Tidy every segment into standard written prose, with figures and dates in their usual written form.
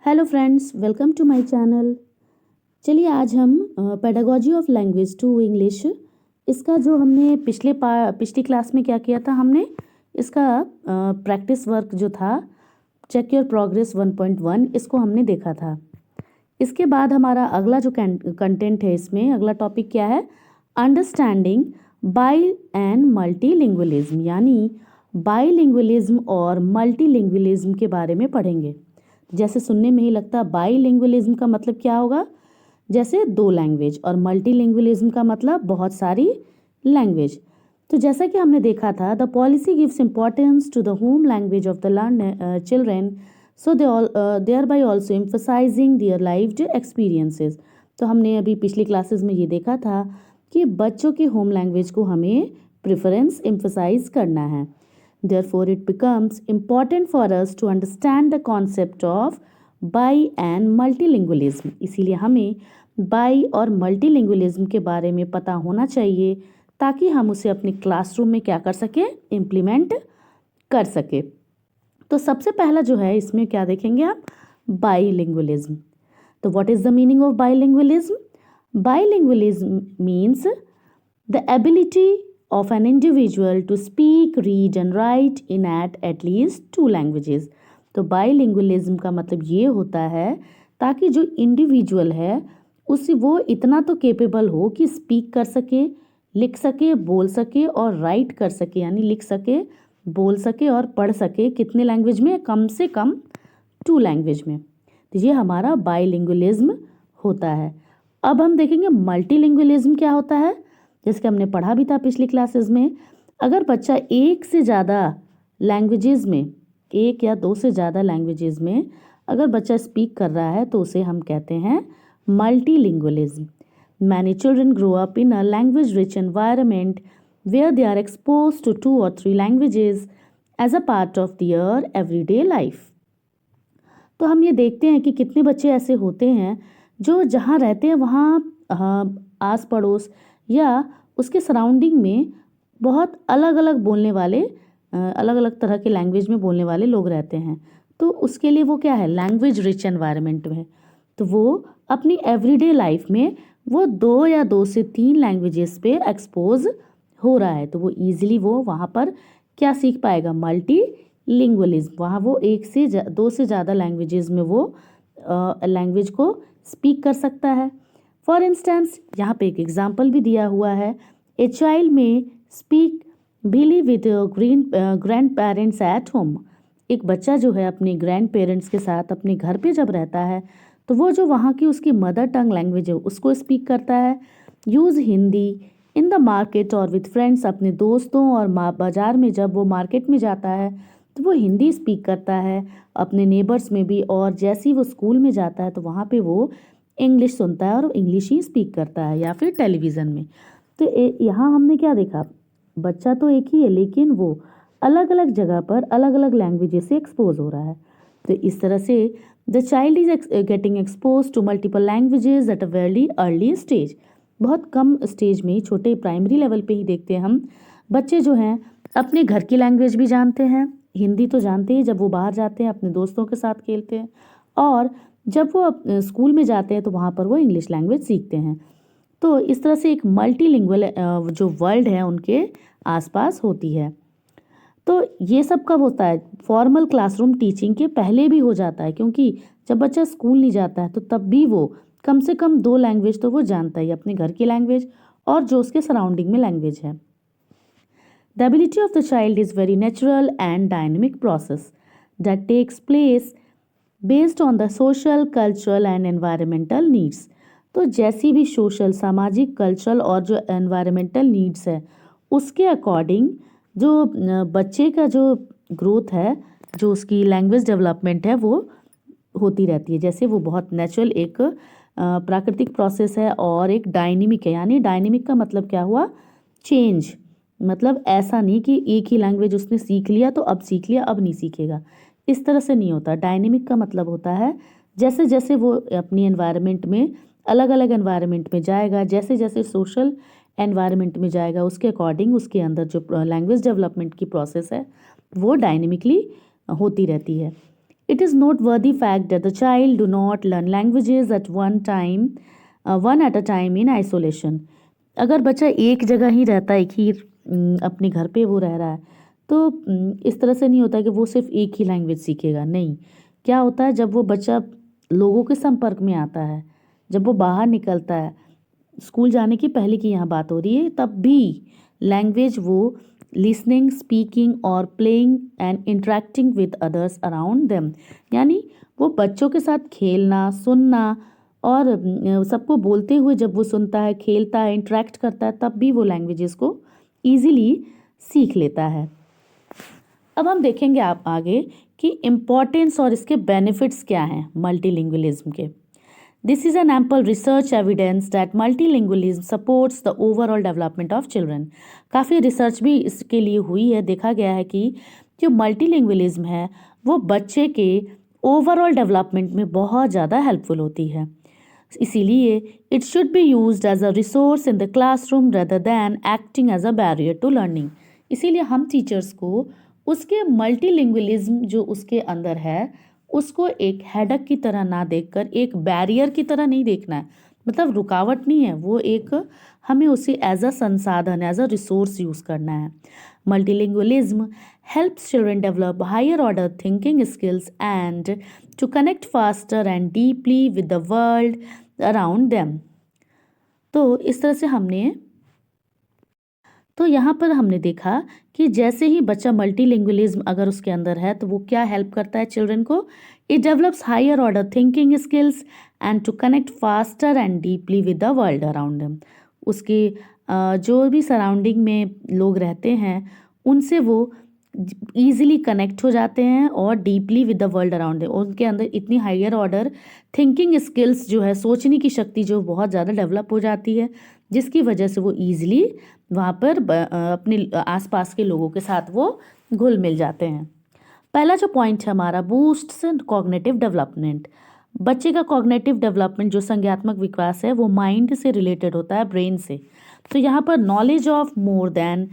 Hello friends, welcome to my channel. चलिए आज हम pedagogy of language to English इसका जो हमने पिछली क्लास में क्या किया था, हमने इसका प्रैक्टिस वर्क जो था चेक योर प्रोग्रेस 1.1 इसको हमने देखा था। इसके बाद हमारा अगला जो कंटेंट है, इसमें अगला टॉपिक क्या है, अंडरस्टैंडिंग बाई एंड मल्टीलिंगुअलिज्म, यानी बाईलिंगुअलिज्म और मल्टीलिंगुअलिज्म के बारे में पढ़ेंगे। जैसे सुनने में ही लगता है बाईलिंगुअलिज्म का मतलब क्या होगा, जैसे दो लैंग्वेज, और मल्टीलिंगुअलिज्म का मतलब बहुत सारी लैंग्वेज। तो जैसा कि हमने देखा था, the policy gives importance to the home language of the learn children, so thereby also emphasizing their lived experiences. तो हमने अभी पिछली क्लासेस में ये देखा था कि बच्चों की होम लैंग्वेज को हमें प्रेफरेंस एम्फसाइज करना है। Therefore, it becomes important for us to understand the concept of bi and multilingualism. इसीलिए हमें बाई और मल्टीलिंगुअलिज्म के बारे में पता होना चाहिए ताकि हम उसे अपने क्लासरूम में क्या कर सके, इम्प्लीमेंट कर सके। तो सबसे पहला जो है, इसमें क्या देखेंगे आप, बाईलिंगुअलिज्म। तो what is the meaning of bilingualism? Bilingualism means the ability of an individual to speak, read and write in at least two languages. तो बाईलिंगुअलिज्म का मतलब ये होता है ताकि जो इंडिविजुअल है उसे वो इतना तो केपेबल हो कि स्पीक कर सके, लिख सके, बोल सके और राइट कर सके, यानी लिख सके, बोल सके और पढ़ सके। कितने लैंग्वेज में? कम से कम 2 लैंग्वेज में। तो ये हमारा बाईलिंगुअलिज्म होता है। अब हम देखेंगे मल्टीलिंगुअलिज्म क्या होता है, जैसे कि हमने पढ़ा भी था पिछली क्लासेस में। अगर बच्चा एक से ज़्यादा लैंग्वेजेस में, एक या दो से ज़्यादा लैंग्वेजेस में अगर बच्चा स्पीक कर रहा है तो उसे हम कहते हैं multilingualism. Many children grow up in a language rich environment where they are expose to 2 or 3 languages as a part of their everyday life. तो हम ये देखते हैं कि कितने बच्चे ऐसे होते हैं जो जहाँ रहते हैं वहाँ आस पड़ोस या उसके सराउंडिंग में बहुत अलग अलग बोलने वाले, अलग अलग तरह के लैंग्वेज में बोलने वाले लोग रहते हैं। तो उसके लिए वो क्या है, लैंग्वेज रिच एनवायरनमेंट में। तो वो अपनी एवरीडे लाइफ में वो 2 या 2 से 3 लैंग्वेजेस पे एक्सपोज हो रहा है, तो वो ईजिली वो वहाँ पर क्या सीख पाएगा, मल्टी लिंगुअलिज्म। वहाँ वो 1 से 2 से ज़्यादा लैंग्वेजेस में वो लैंग्वेज को स्पीक कर सकता है। फॉर इंस्टेंस, यहाँ पे एक एग्जाम्पल भी दिया हुआ है, ए चाइल्ड में speak Bhili with grand parents at home. एक बच्चा जो है अपने ग्रैंड पेरेंट्स के साथ अपने घर पे जब रहता है तो वो जो वहाँ की उसकी मदर टंग लैंग्वेज है उसको स्पीक करता है। Use Hindi in the market और विद फ्रेंड्स, अपने दोस्तों और बाज़ार में जब वो मार्केट में जाता है तो वो हिंदी स्पीक करता है, अपने नेबर्स में भी। और जैसे ही वो स्कूल में जाता है तो वहाँ पे वो इंग्लिश सुनता है और इंग्लिश ही स्पीक करता है, या फिर टेलीविज़न में। तो यहाँ हमने क्या देखा, बच्चा तो एक ही है लेकिन वो अलग अलग जगह पर अलग अलग लैंग्वेजेस से एक्सपोज हो रहा है। तो इस तरह से the child is getting expose to multiple languages at a very early stage. बहुत कम स्टेज में ही, छोटे प्राइमरी लेवल पे ही देखते हैं हम, बच्चे जो हैं अपने घर की लैंग्वेज भी जानते हैं, हिंदी तो जानते ही जब वो बाहर जाते हैं अपने दोस्तों के साथ खेलते हैं, और जब वो स्कूल में जाते हैं तो वहाँ पर वो इंग्लिश लैंग्वेज सीखते हैं। तो इस तरह से एक मल्टीलिंगुअल जो वर्ल्ड है उनके आसपास होती है। तो ये सब कब होता है, फॉर्मल क्लासरूम टीचिंग के पहले भी हो जाता है, क्योंकि जब बच्चा स्कूल नहीं जाता है तो तब भी वो कम से कम 2 लैंग्वेज तो वो जानता ही, अपने घर की लैंग्वेज और जो उसके सराउंडिंग में लैंग्वेज है। The ability of the child is very natural and dynamic process that takes place based on the social, cultural and environmental needs. तो जैसी भी सोशल, सामाजिक, कल्चरल और जो एनवायरमेंटल नीड्स है उसके अकॉर्डिंग जो बच्चे का जो ग्रोथ है, जो उसकी लैंग्वेज डेवलपमेंट है वो होती रहती है। जैसे वो बहुत नेचुरल एक प्राकृतिक प्रोसेस है और एक डायनेमिक है। यानी डायनेमिक का मतलब क्या हुआ, चेंज। मतलब ऐसा नहीं कि एक ही लैंग्वेज उसने सीख लिया तो अब सीख लिया अब नहीं सीखेगा, इस तरह से नहीं होता। डायनेमिक का मतलब होता है जैसे जैसे वो अपनी एनवायरनमेंट में, अलग अलग एनवायरनमेंट में जाएगा, जैसे जैसे सोशल एनवायरनमेंट में जाएगा उसके अकॉर्डिंग उसके अंदर जो लैंग्वेज डेवलपमेंट की प्रोसेस है वो डायनेमिकली होती रहती है। It is noteworthy fact that the child do not learn languages at one at a time in isolation. अगर बच्चा एक जगह ही रहता है, एक ही अपने घर पे वो रह रहा है, तो इस तरह से नहीं होता कि वो सिर्फ एक ही लैंग्वेज सीखेगा। नहीं, क्या होता है, जब वो बच्चा लोगों के संपर्क में आता है, जब वो बाहर निकलता है, स्कूल जाने की पहले की यहाँ बात हो रही है, तब भी लैंग्वेज वो लिसनिंग, स्पीकिंग और playing and interacting with others around them, यानी वो बच्चों के साथ खेलना, सुनना और सबको बोलते हुए जब वो सुनता है, खेलता है, इंटरेक्ट करता है, तब भी वो लैंग्वेजेस को ईजिली सीख लेता है। अब हम देखेंगे आप आगे कि इम्पॉर्टेंस और इसके बेनिफिट्स क्या हैं मल्टीलिंगुअलिज्म के। This is an ample research evidence that multilingualism supports the overall development of children. काफ़ी रिसर्च भी इसके लिए हुई है। देखा गया है कि जो मल्टीलिंगुअलिज्म है वो बच्चे के ओवरऑल डेवलपमेंट में बहुत ज़्यादा हेल्पफुल होती है। इसीलिए it should be used as a resource in the classroom rather than acting as a barrier to learning. इसीलिए हम टीचर्स को उसके मल्टीलिंगुअलिज्म जो उसके अंदर है उसको एक हेडक की तरह ना देखकर एक बैरियर की तरह नहीं देखना है, मतलब रुकावट नहीं है, वो एक हमें उसे एज अ संसाधन, एज अ रिसोर्स यूज़ करना है। Multilingualism helps children develop higher order thinking skills and to connect faster and deeply with the world around them। तो यहाँ पर हमने देखा कि जैसे ही बच्चा मल्टीलिंगुअलिज्म अगर उसके अंदर है तो वो क्या हेल्प करता है चिल्ड्रन को, it develops higher order thinking skills and to connect faster and deeply with the world around him. उसके जो भी सराउंडिंग में लोग रहते हैं उनसे वो ईजिली कनेक्ट हो जाते हैं और deeply with the world around him. उनके अंदर इतनी हायर ऑर्डर थिंकिंग स्किल्स जो है, सोचने की शक्ति जो बहुत ज़्यादा डेवलप हो जाती है, जिसकी वजह से वो ईजिली वहाँ पर अपने आसपास के लोगों के साथ वो घुल मिल जाते हैं। पहला जो पॉइंट है हमारा, बूस्ट्स कॉग्निटिव डेवलपमेंट। बच्चे का कॉग्निटिव डेवलपमेंट जो संज्ञात्मक विकास है वो माइंड से रिलेटेड होता है, ब्रेन से। तो यहाँ पर knowledge of more than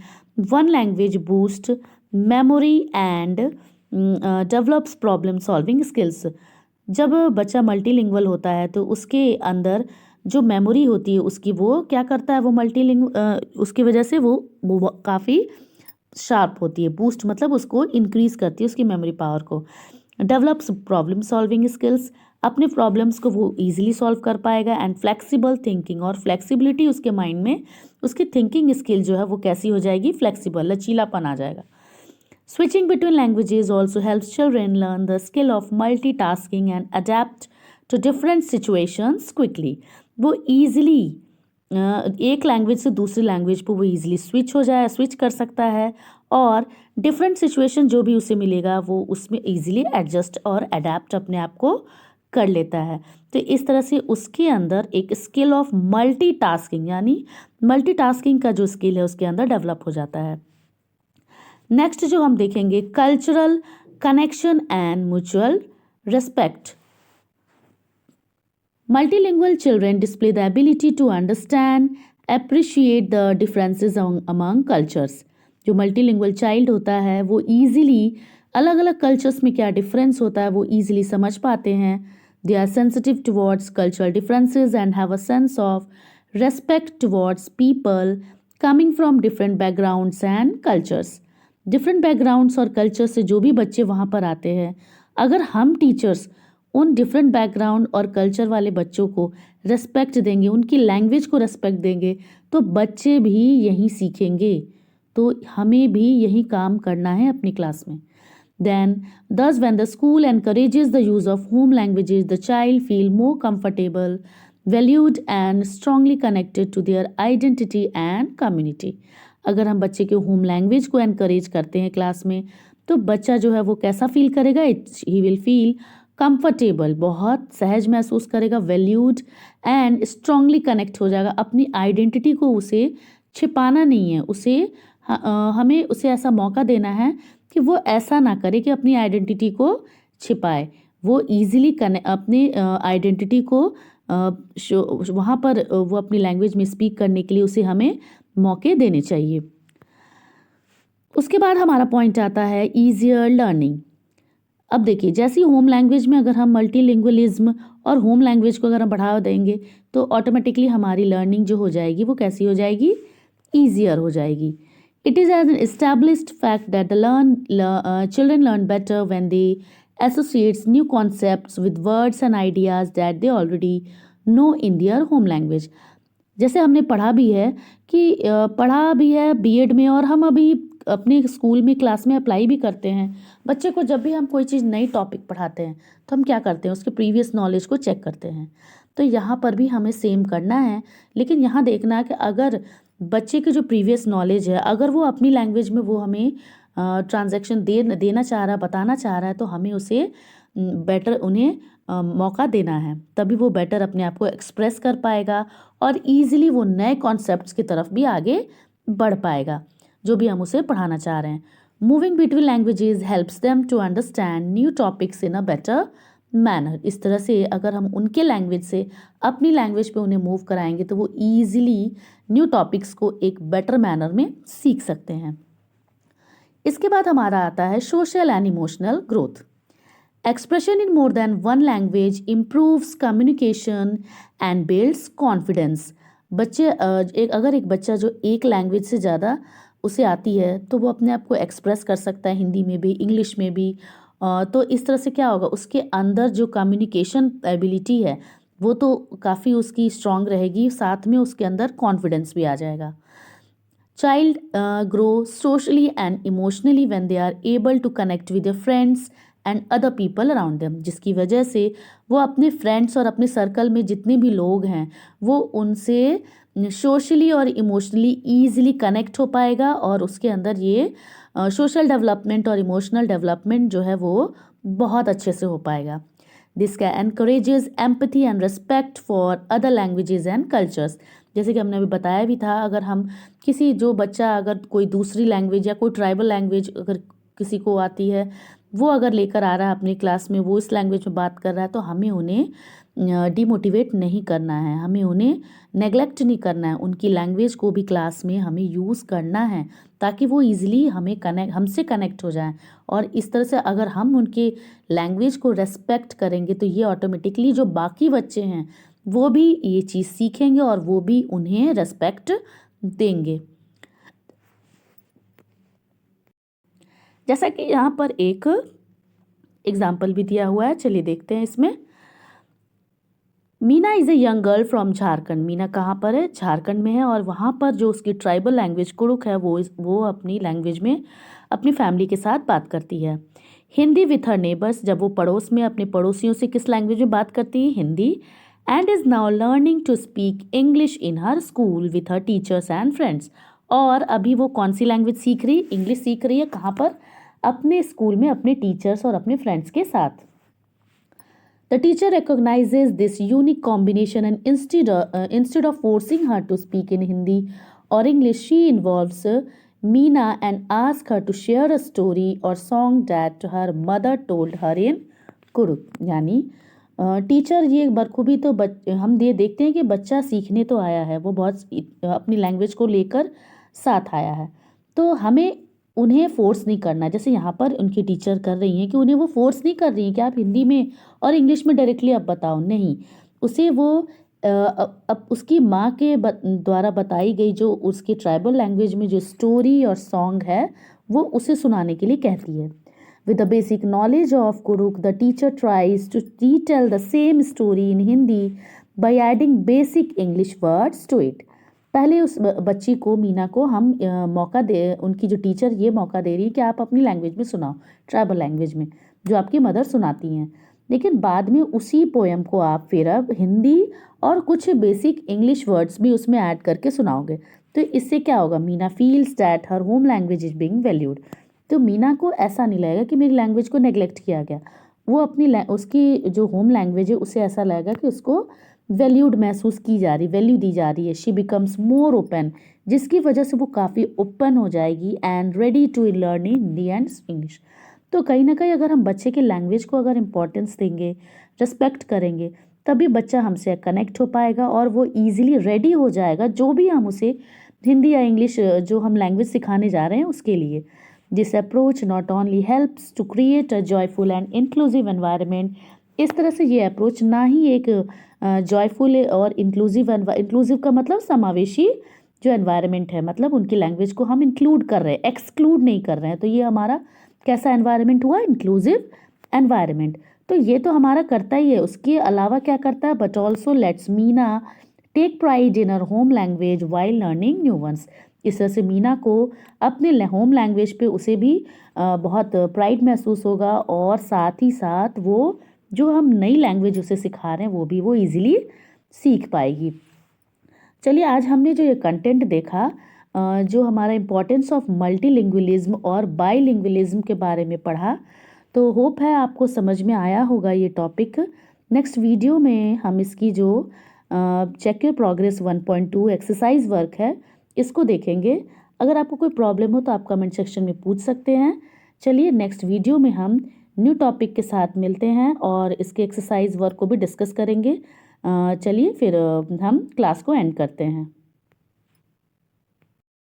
one language boost memory and develops problem solving skills. जब बच्चा मल्टीलिंगुअल होता है तो उसके अंदर जो मेमोरी होती है उसकी, वो क्या करता है, वो उसकी वजह से वो काफ़ी शार्प होती है। बूस्ट मतलब उसको इंक्रीज करती है उसकी मेमोरी पावर को। डेवलप्स प्रॉब्लम सॉल्विंग स्किल्स, अपने प्रॉब्लम्स को वो इजीली सॉल्व कर पाएगा। एंड फ्लेक्सिबल थिंकिंग, और फ्लेक्सिबिलिटी उसके माइंड में, उसकी थिंकिंग स्किल जो है वो कैसी हो जाएगी, फ्लेक्सिबल, लचीलापन आ जाएगा। Switching between languages also helps children learn the skill of multitasking and adept to different situations quickly. वो ईजिली एक लैंग्वेज से दूसरी लैंग्वेज पर वो ईजिली स्विच कर सकता है और डिफरेंट सिचुएशन जो भी उसे मिलेगा वो उसमें ईजिली एडजस्ट और अडेप्ट अपने आप को कर लेता है। तो इस तरह से उसके अंदर एक स्किल ऑफ मल्टीटास्किंग, यानी मल्टीटास्किंग का जो स्किल है उसके अंदर डेवलप हो जाता है। नेक्स्ट जो हम देखेंगे, cultural connection and mutual respect. Multilingual children display the ability to understand, appreciate the differences among cultures। जो मल्टीलिंगुअल चाइल्ड होता है वो ईजिली अलग अलग कल्चर्स में क्या डिफरेंस होता है वो ईजिली समझ पाते हैं। They are sensitive towards cultural differences and have a sense of respect towards people coming from different backgrounds and cultures. Different backgrounds और कल्चर से जो भी बच्चे वहाँ पर आते हैं, अगर हम टीचर्स उन डिफरेंट बैकग्राउंड और कल्चर वाले बच्चों को रेस्पेक्ट देंगे, उनकी लैंग्वेज को रेस्पेक्ट देंगे, तो बच्चे भी यही सीखेंगे। तो हमें भी यही काम करना है अपनी क्लास में। Then thus when the school encourages the use of home languages, the child feel more comfortable, valued and strongly connected to their identity and community। अगर हम बच्चे के होम लैंग्वेज को एनकरेज करते हैं क्लास में, तो बच्चा जो है वो कैसा फील करेगा, ही विल फील कंफर्टेबल, बहुत सहज महसूस करेगा, वैल्यूड एंड स्ट्रांगली कनेक्ट हो जाएगा। अपनी आइडेंटिटी को उसे छिपाना नहीं है, हमें उसे ऐसा मौका देना है कि वो ऐसा ना करे कि अपनी आइडेंटिटी को छिपाए। वो ईजिली अपनी आइडेंटिटी को वहाँ पर वो अपनी लैंग्वेज में स्पीक करने के लिए उसे हमें मौके देने चाहिए। उसके बाद हमारा पॉइंट आता है ईजियर लर्निंग। अब देखिए, जैसे ही होम लैंग्वेज में अगर हम मल्टीलिंगुअलिज्म और होम लैंग्वेज को अगर हम बढ़ावा देंगे तो ऑटोमेटिकली हमारी लर्निंग जो हो जाएगी वो कैसी हो जाएगी, ईजियर हो जाएगी. It is as an established fact that the children learn better when they associates new concepts with words and ideas that they already know in their home language. जैसे हमने पढ़ा भी है बीएड में, और हम अभी अपने स्कूल में क्लास में अप्लाई भी करते हैं. बच्चे को जब भी हम कोई चीज़ नई टॉपिक पढ़ाते हैं तो हम क्या करते हैं, उसके प्रीवियस नॉलेज को चेक करते हैं. तो यहाँ पर भी हमें सेम करना है, लेकिन यहाँ देखना है कि अगर बच्चे की जो प्रीवियस नॉलेज है, अगर वो अपनी लैंग्वेज में वो हमें ट्रांजैक्शन देना चाह रहा है, बताना चाह रहा है, तो हमें उसे बेटर उन्हें मौका देना है. तभी वो बेटर अपने आप को एक्सप्रेस कर पाएगा और ईजिली वो नए कॉन्सेप्ट्स की तरफ भी आगे बढ़ पाएगा जो भी हम उसे पढ़ाना चाह रहे हैं. Moving between languages helps them to understand new topics in a better manner. इस तरह से अगर हम उनके लैंग्वेज से अपनी लैंग्वेज पे उन्हें मूव कराएंगे तो वो ईजिली न्यू टॉपिक्स को एक बेटर मैनर में सीख सकते हैं. इसके बाद हमारा आता है social and emotional growth. Expression in more than one language improves communication and builds confidence. अगर एक बच्चा जो एक लैंग्वेज से ज़्यादा उसे आती है तो वो अपने आप को एक्सप्रेस कर सकता है, हिंदी में भी, इंग्लिश में भी. तो इस तरह से क्या होगा, उसके अंदर जो कम्युनिकेशन एबिलिटी है वो तो काफ़ी उसकी स्ट्रांग रहेगी, साथ में उसके अंदर कॉन्फिडेंस भी आ जाएगा. Child grow socially and emotionally when they are able to connect with their friends and other people around them, जिसकी वजह से वो अपने फ्रेंड्स और अपने सर्कल में जितने भी लोग हैं वो उनसे सोशली और इमोशनली ईजिली कनेक्ट हो पाएगा और उसके अंदर ये सोशल डेवलपमेंट और इमोशनल डेवलपमेंट जो है वो बहुत अच्छे से हो पाएगा. This can encourages empathy and respect for other languages and cultures. जैसे कि हमने अभी बताया भी था, अगर हम जो बच्चा अगर कोई दूसरी लैंग्वेज या कोई ट्राइबल लैंग्वेज अगर किसी को आती है, वो अगर लेकर आ रहा है अपनी क्लास में, वो इस लैंग्वेज में बात कर रहा है, तो हमें उन्हें डिमोटिवेट नहीं करना है, हमें उन्हें नेग्लेक्ट नहीं करना है. उनकी लैंग्वेज को भी क्लास में हमें यूज़ करना है ताकि वो ईजिली हमसे कनेक्ट हो जाएं. और इस तरह से अगर हम उनके लैंग्वेज को रेस्पेक्ट करेंगे तो ये ऑटोमेटिकली जो बाकी बच्चे हैं वो भी ये चीज़ सीखेंगे और वो भी उन्हें रेस्पेक्ट देंगे. जैसा कि यहाँ पर एक एग्जाम्पल भी दिया हुआ है, चलिए देखते हैं इसमें. Meena is a young girl from Jharkhand. Meena कहाँ पर है, झारखंड में है, और वहाँ पर जो उसकी ट्राइबल लैंग्वेज कुड़ुक है वो अपनी लैंग्वेज में अपनी फैमिली के साथ बात करती है. हिंदी विथ हर नेबर्स, जब वो पड़ोस में अपने पड़ोसियों से किस लैंग्वेज में बात करती है, Hindi. And is now learning to speak English in her school with her teachers and friends. और अभी वो कौन सी लैंग्वेज सीख रही, इंग्लिश सीख रही है. कहाँ पर, अपने स्कूल में अपने टीचर्स और अपने फ्रेंड्स के साथ. The teacher recognises this unique combination and instead of forcing her to speak in Hindi or English, she involves Meena and ask her to share a story or song that her mother told her in Kurukh. यानी teacher ये बखूबी तो हम ये देखते हैं कि बच्चा सीखने तो आया है, वो बहुत अपनी लैंग्वेज को लेकर साथ आया है, तो हमें उन्हें फोर्स नहीं करना. जैसे यहाँ पर उनकी टीचर कर रही हैं कि उन्हें वो फोर्स नहीं कर रही हैं कि आप हिंदी में और इंग्लिश में डायरेक्टली अब बताओ, नहीं. उसे वो अब उसकी माँ के द्वारा बताई गई जो उसकी ट्राइबल लैंग्वेज में जो स्टोरी और सॉन्ग है वो उसे सुनाने के लिए कहती है. With the basic knowledge of Kurukh, the teacher tries to retell the same story in Hindi by adding basic English words to it. पहले उस बच्ची को, मीना को, हम मौका दे, उनकी जो टीचर ये मौका दे रही है कि आप अपनी लैंग्वेज में सुनाओ, ट्राइबल लैंग्वेज में जो आपकी मदर सुनाती हैं, लेकिन बाद में उसी पोएम को आप फिर अब हिंदी और कुछ बेसिक इंग्लिश वर्ड्स भी उसमें ऐड करके सुनाओगे. तो इससे क्या होगा, Meena feels that her home language is being valued. तो मीना को ऐसा नहीं लगेगा कि मेरी लैंग्वेज को नेग्लेक्ट किया गया, वो अपनी उसकी जो होम लैंग्वेज है उसे ऐसा लगेगा कि उसको वैल्यूड महसूस की जा रही, वैल्यू दी जा रही है. शी बिकम्स मोर ओपन, जिसकी वजह से वो काफ़ी ओपन हो जाएगी and ready to learn Hindi and English. तो कहीं ना कहीं अगर हम बच्चे के लैंग्वेज को अगर इम्पोर्टेंस देंगे, रिस्पेक्ट करेंगे, तभी बच्चा हमसे कनेक्ट हो पाएगा और वो ईजिली रेडी हो जाएगा जो भी हम उसे हिंदी या इंग्लिश जो हम लैंग्वेज सिखाने जा रहे हैं उसके लिए. This approach not only helps to create a joyful and inclusive environment. इस तरह से ये अप्रोच ना ही एक जॉयफुल और इंक्लूसिव का मतलब समावेशी जो एनवायरनमेंट है, मतलब उनकी लैंग्वेज को हम इंक्लूड कर रहे हैं, एक्सक्लूड नहीं कर रहे हैं, तो ये हमारा कैसा एनवायरनमेंट हुआ, इंक्लूसिव एनवायरनमेंट। तो ये तो हमारा करता ही है, उसके अलावा क्या करता है, but also lets Meena take pride in our home language while learning new ones. इस तरह से मीना को अपने होम लैंग्वेज पे उसे भी बहुत प्राइड महसूस होगा, और साथ ही साथ वो जो हम नई लैंग्वेज उसे सिखा रहे हैं वो भी वो इजीली सीख पाएगी। चलिए, आज हमने जो ये कंटेंट देखा, जो हमारा इम्पोर्टेंस ऑफ मल्टीलिंगुअलिज्म और बाईलिंगुअलिज्म के बारे में पढ़ा, तो होप है आपको समझ में आया होगा ये टॉपिक। नेक्स्ट वीडियो में हम इसकी जो check your progress 1.2 exercise work है, इसको देखेंगे। अगर आपको कोई प्रॉब्लम हो तो आप कमेंट सेक्शन में पूछ सकते हैं। चलिए, नेक्स्ट वीडियो में हम न्यू टॉपिक के साथ मिलते हैं और इसके एक्सरसाइज वर्क को भी डिस्कस करेंगे। चलिए फिर हम क्लास को एंड करते हैं।